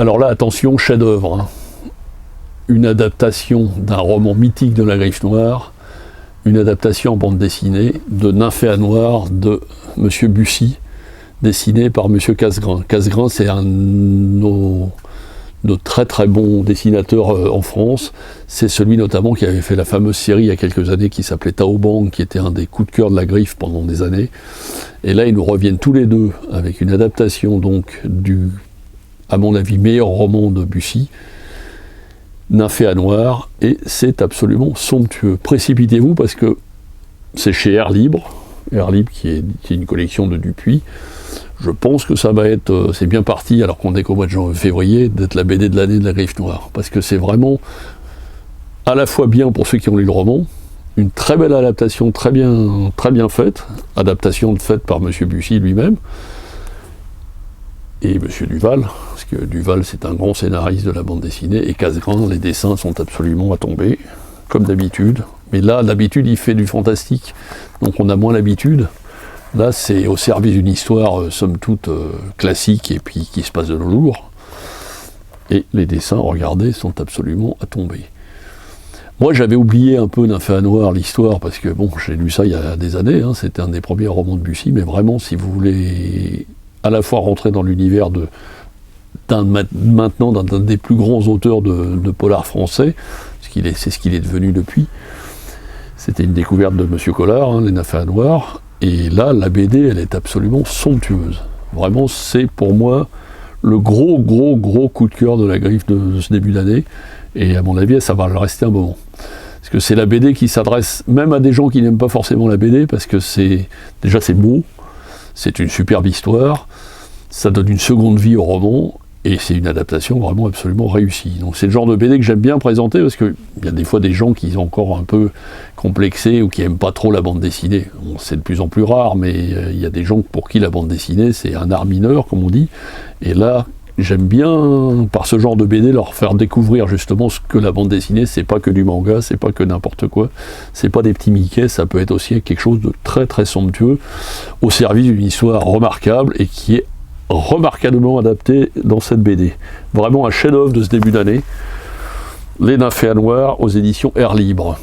Alors là, attention, chef-d'œuvre, hein. Une adaptation d'un roman mythique de la Griffe Noire, une adaptation en bande dessinée de Nymphéa Noire de M. Bussy, dessiné par M. Casgrain. Casgrain, c'est un de très très bons dessinateurs en France. C'est celui notamment qui avait fait la fameuse série il y a quelques années qui s'appelait Taobang, qui était un des coups de cœur de la Griffe pendant des années. Et là, ils nous reviennent tous les deux avec une adaptation donc du, à mon avis, meilleur roman de Bussy, Nymphéa Noire, et c'est absolument somptueux. Précipitez-vous parce que c'est chez Air Libre qui est une collection de Dupuis. Je pense que ça va être, c'est bien parti, alors qu'on est qu'au mois de février, d'être la BD de l'année de la Griffe Noire. Parce que c'est vraiment à la fois bien pour ceux qui ont lu le roman, une très belle adaptation, très bien faite, adaptation faite par M. Bussy lui-même, et M. Duval, parce que Duval c'est un grand scénariste de la bande dessinée, et Casgrain, les dessins sont absolument à tomber, comme d'habitude. Mais là, d'habitude, il fait du fantastique, donc on a moins l'habitude. Là, c'est au service d'une histoire, somme toute, classique, et puis qui se passe de lourd. Et les dessins, regardez, sont absolument à tomber. Moi, j'avais oublié un peu Nymphéa Noire, l'histoire, parce que, bon, j'ai lu ça il y a des années, hein, c'était un des premiers romans de Bussy, mais vraiment, si vous voulez à la fois rentrer dans l'univers maintenant d'un des plus grands auteurs de polar français, c'est ce qu'il est devenu depuis, c'était une découverte de M. Collard, hein, les Nymphéa Noire. Et là, la BD, elle est absolument somptueuse. Vraiment, c'est pour moi le gros coup de cœur de la Griffe de ce début d'année. Et à mon avis, ça va le rester un moment. Parce que c'est la BD qui s'adresse même à des gens qui n'aiment pas forcément la BD, parce que c'est beau, c'est une superbe histoire, ça donne une seconde vie au roman, et c'est une adaptation vraiment absolument réussie. Donc c'est le genre de BD que j'aime bien présenter, parce qu'il y a des fois des gens qui sont encore un peu complexés ou qui n'aiment pas trop la bande dessinée. Bon, c'est de plus en plus rare, mais il y a des gens pour qui la bande dessinée c'est un art mineur, comme on dit. Et là, j'aime bien, par ce genre de BD, leur faire découvrir justement ce que la bande dessinée, c'est pas que du manga, c'est pas que n'importe quoi, c'est pas des petits Mickey, ça peut être aussi quelque chose de très très somptueux, au service d'une histoire remarquable et qui est remarquablement adapté dans cette BD. Vraiment un chef-d'œuvre de ce début d'année, Les Nymphéa Noires aux éditions Air Libre.